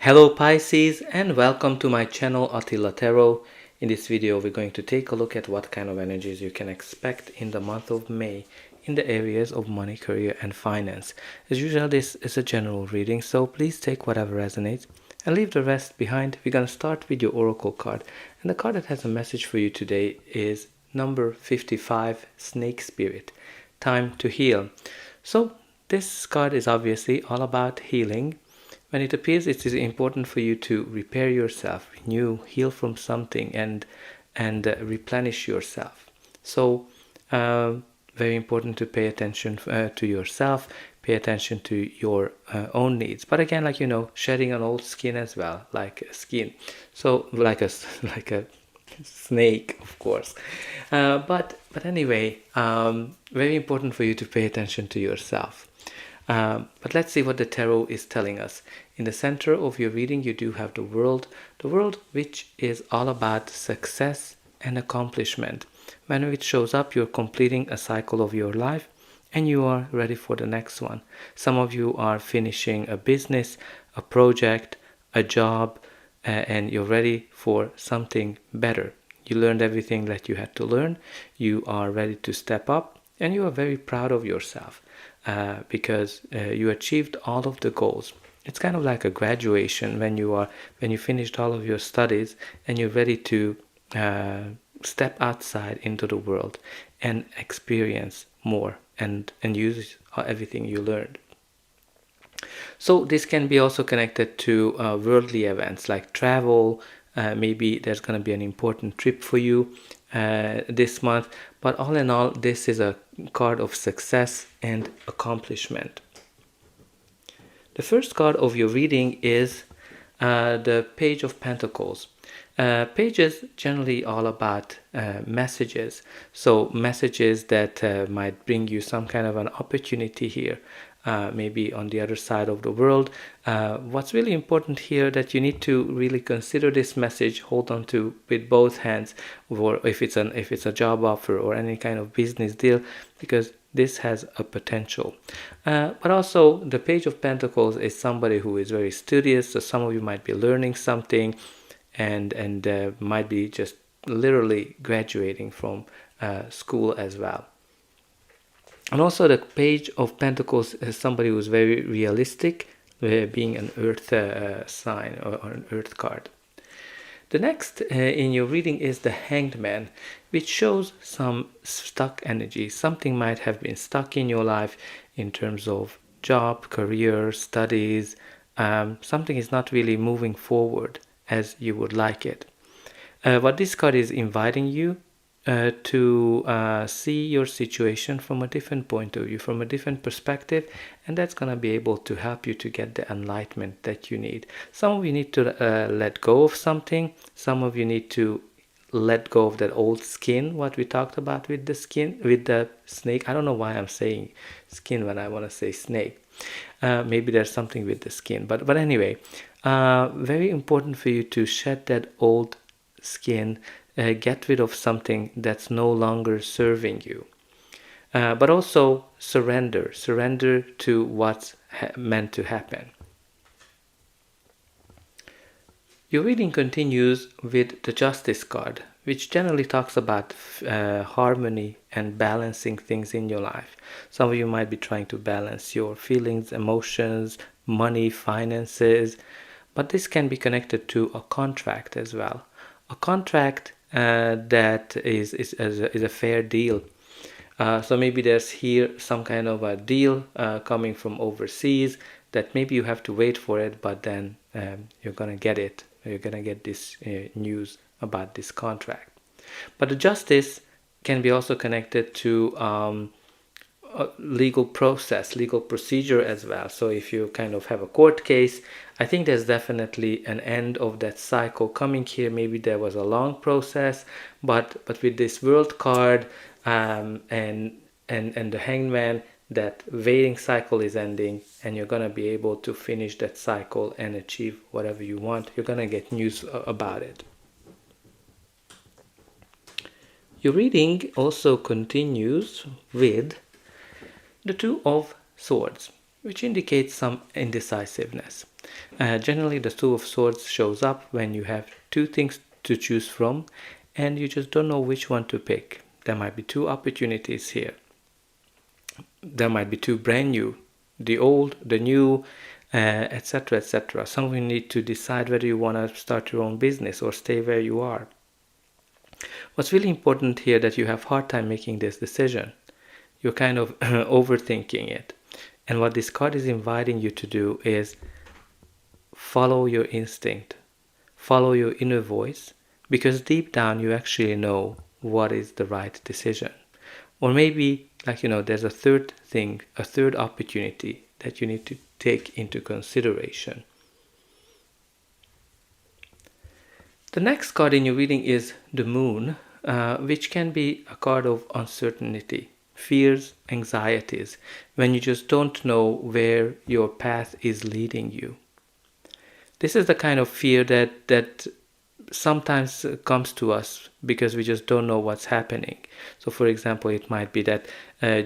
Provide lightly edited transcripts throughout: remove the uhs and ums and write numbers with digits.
Hello Pisces, and welcome to my channel Attila Tarot. In this video we're going to take a look at what kind of energies you can expect in the month of May in the areas of money, career and finance. As usual, this is a general reading, so please take whatever resonates and leave the rest behind. We're going to start with your oracle card, and the card that has a message for you today is number 55, Snake Spirit. Time to heal. So this card is obviously all about healing. When it appears, it is important for you to repair yourself, renew, heal from something, and replenish yourself. So, very important to pay attention to yourself, pay attention to your own needs. But again, like shedding an old skin as well, like a skin. So, like a like a snake, of course. But anyway, very important for you to pay attention to yourself. But let's see what the tarot is telling us. In the center of your reading, you do have the world which is all about success and accomplishment. When it shows up, you're completing a cycle of your life and you are ready for the next one. Some of you are finishing a business, a project, a job, and you're ready for something better. You learned everything that you had to learn. You are ready to step up and you are very proud of yourself. Because you achieved all of the goals. It's kind of like a graduation when you finished all of your studies and you're ready to step outside into the world and experience more and use everything you learned. So this can be also connected to worldly events like travel. Maybe there's going to be an important trip for you this month, but all in all, this is a card of success and accomplishment. The first card of your reading is the Page of Pentacles. Pages generally all about messages, so messages that might bring you some kind of an opportunity here. Maybe on the other side of the world. What's really important here that you need to really consider this message, hold on to with both hands, or if it's a job offer or any kind of business deal, because this has a potential. But also the Page of Pentacles is somebody who is very studious, so some of you might be learning something and might be just literally graduating from school as well. And also the Page of Pentacles is somebody who's very realistic, being an earth sign or an earth card. The next in your reading is the Hanged Man, which shows some stuck energy. Something might have been stuck in your life in terms of job, career, studies. Something is not really moving forward as you would like it. What this card is inviting you to see your situation from a different point of view, from a different perspective, and that's going to be able to help you to get the enlightenment that you need. Some of you need to let go of something. Some of you need to let go of that old skin, what we talked about with the skin, with the snake. I don't know why I'm saying skin when I want to say snake. Maybe there's something with the skin, but anyway, very important for you to shed that old skin. Get rid of something that's no longer serving you. But also surrender to what's meant to happen. Your reading continues with the Justice card, which generally talks about harmony and balancing things in your life. Some of you might be trying to balance your feelings, emotions, money, finances, but this can be connected to a contract as well. A contract that is a fair deal. So maybe there's here some kind of a deal coming from overseas that maybe you have to wait for it, but then you're gonna get it. You're gonna get this news about this contract. But the justice can be also connected to a legal process, legal procedure as well. So if you kind of have a court case, I think there's definitely an end of that cycle coming here. Maybe there was a long process, but with this World card and the Hanged Man, that waiting cycle is ending, and you're gonna be able to finish that cycle and achieve whatever you want. You're gonna get news about it. Your reading also continues with the Two of Swords, which indicates some indecisiveness. Generally, the Two of Swords shows up when you have two things to choose from and you just don't know which one to pick. There might be two opportunities here. There might be two brand new, the old, the new, etc., etc. Some of you need to decide whether you want to start your own business or stay where you are. What's really important here that you have a hard time making this decision. You're kind of overthinking it. And what this card is inviting you to do is follow your instinct, follow your inner voice, because deep down you actually know what is the right decision. Or maybe, there's a third thing, a third opportunity that you need to take into consideration. The next card in your reading is the Moon, which can be a card of uncertainty, fears, anxieties, when you just don't know where your path is leading you. This is the kind of fear that sometimes comes to us because we just don't know what's happening. So for example, it might be that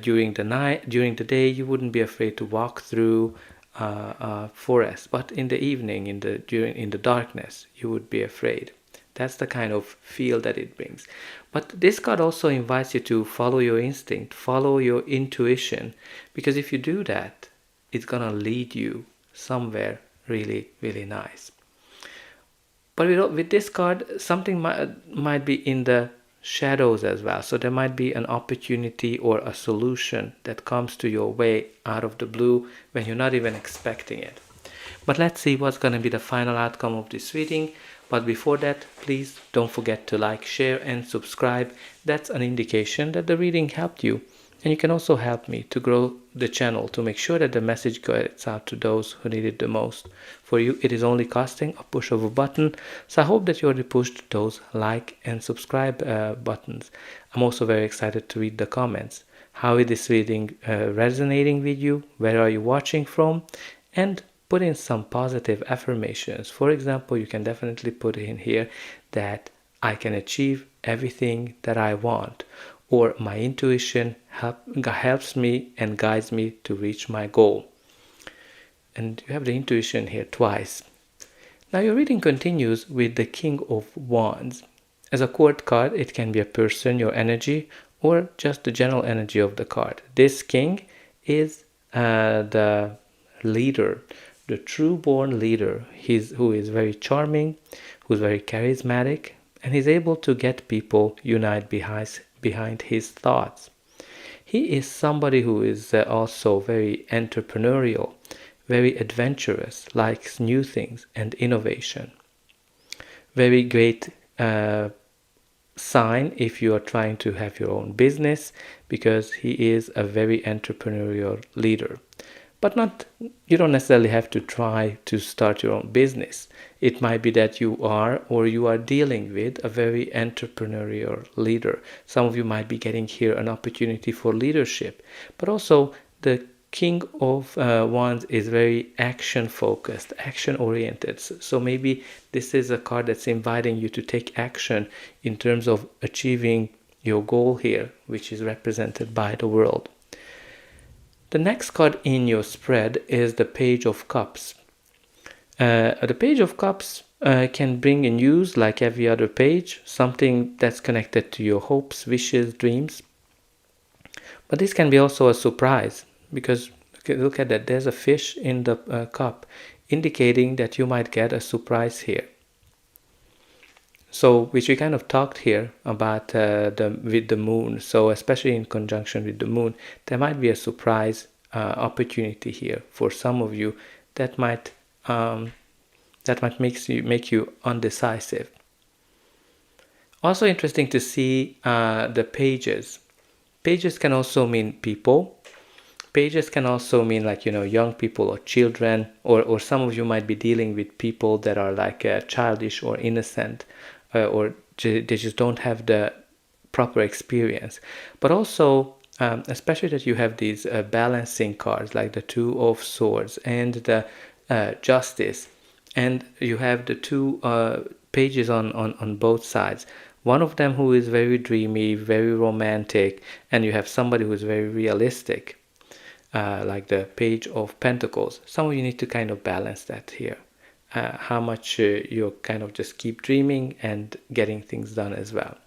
during the day you wouldn't be afraid to walk through a forest, but in the evening, in the darkness, you would be afraid. That's the kind of feel that it brings. But this card also invites you to follow your instinct, follow your intuition, because if you do that, it's gonna lead you somewhere really, really nice. But with this card, something might be in the shadows as well. So there might be an opportunity or a solution that comes to your way out of the blue when you're not even expecting it. But let's see what's going to be the final outcome of this reading. But before that, please don't forget to like, share and subscribe. That's an indication that the reading helped you. And you can also help me to grow the channel to make sure that the message gets out to those who need it the most. For you, it is only costing a push of a button. So I hope that you already pushed those like and subscribe buttons. I'm also very excited to read the comments. How is this reading resonating with you? Where are you watching from? And put in some positive affirmations. For example, you can definitely put in here that I can achieve everything that I want, or my intuition helps me and guides me to reach my goal. And you have the intuition here twice. Now your reading continues with the King of Wands. As a court card, it can be a person, your energy, or just the general energy of the card. This king is the leader, the true-born leader, who is very charming, who's very charismatic, and he's able to get people unite behind his thoughts. He is somebody who is also very entrepreneurial, very adventurous, likes new things and innovation. Very great sign if you are trying to have your own business, because he is a very entrepreneurial leader. But you don't necessarily have to try to start your own business. It might be that you are dealing with a very entrepreneurial leader. Some of you might be getting here an opportunity for leadership. But also the King of Wands is very action focused, action oriented. So maybe this is a card that's inviting you to take action in terms of achieving your goal here, which is represented by the world. The next card in your spread is the Page of Cups. The Page of Cups can bring in news like every other page, something that's connected to your hopes, wishes, dreams. But this can be also a surprise, because look at that, there's a fish in the cup, indicating that you might get a surprise here. So, which we kind of talked here about with the moon. So, especially in conjunction with the moon, there might be a surprise opportunity here for some of you that might make you undecisive. Also interesting to see the pages. Pages can also mean people. Pages can also mean young people or children, or some of you might be dealing with people that are childish or innocent. Or they just don't have the proper experience. But also, especially that you have these balancing cards like the Two of Swords and the Justice, and you have the two pages on both sides. One of them who is very dreamy, very romantic, and you have somebody who is very realistic. like the Page of Pentacles. Some of you need to kind of balance that here. How much you kind of just keep dreaming and getting things done as well.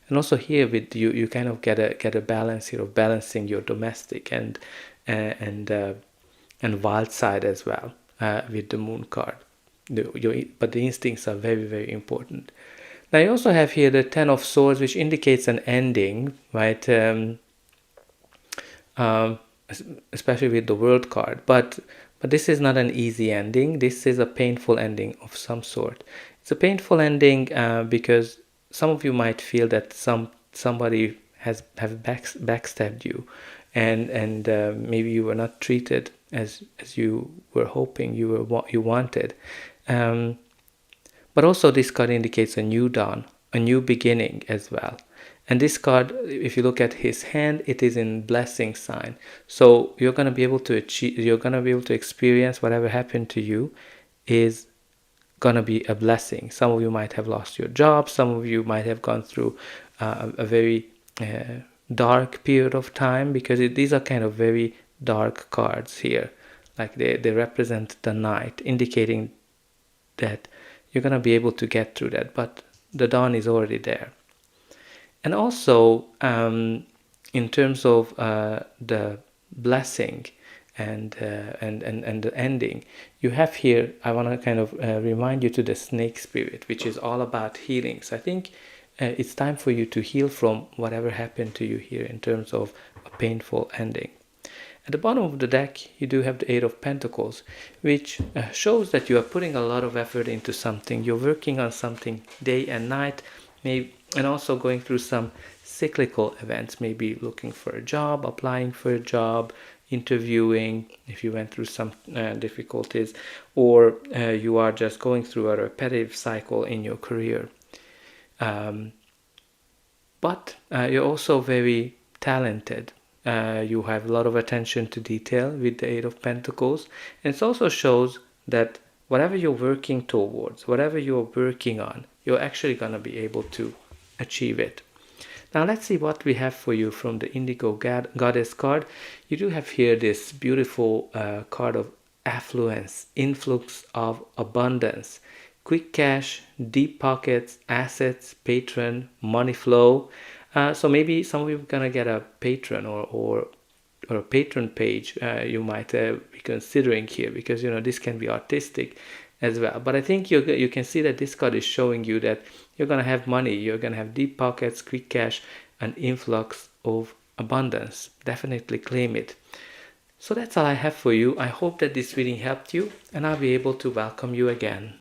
And also here with you kind of get a balance here of balancing your domestic and wild side as well with the Moon card. But the instincts are very, very important. Now you also have here the Ten of Swords, which indicates an ending, right? Especially with the World card. But this is not an easy ending. This is a painful ending of some sort. It's a painful ending because some of you might feel that somebody have backstabbed you, and maybe you were not treated as you were hoping you wanted. But also this card indicates a new dawn, a new beginning as well. And this card, if you look at his hand, it is in blessing sign. So you're going to be able to achieve, you're going to be able to experience whatever happened to you is going to be a blessing. Some of you might have lost your job. Some of you might have gone through a very dark period of time, because these are kind of very dark cards here. Like they represent the night, indicating that you're going to be able to get through that, but the dawn is already there. And also in terms of the blessing and the ending, you have here, I want to kind of remind you to the snake spirit, which is all about healing. So I think it's time for you to heal from whatever happened to you here in terms of a painful ending. At the bottom of the deck, you do have the Eight of Pentacles, which shows that you are putting a lot of effort into something. You're working on something day and night, maybe, and also going through some cyclical events, maybe looking for a job, applying for a job, interviewing, if you went through some difficulties, or you are just going through a repetitive cycle in your career. But you're also very talented. You have a lot of attention to detail with the Eight of Pentacles. And it also shows that whatever you're working towards, whatever you're working on, you're actually going to be able to achieve it. Now let's see what we have for you from the Indigo Goddess card. You do have here this beautiful card of affluence, influx of abundance, quick cash, deep pockets, assets, patron, money flow. So maybe some of you are gonna get a patron or a patron page you might be considering here, because this can be artistic as well. But I think you can see that this card is showing you that you're gonna have money, you're gonna have deep pockets, quick cash, and influx of abundance. Definitely claim it. So that's all I have for you. I hope that this reading helped you, and I'll be able to welcome you again.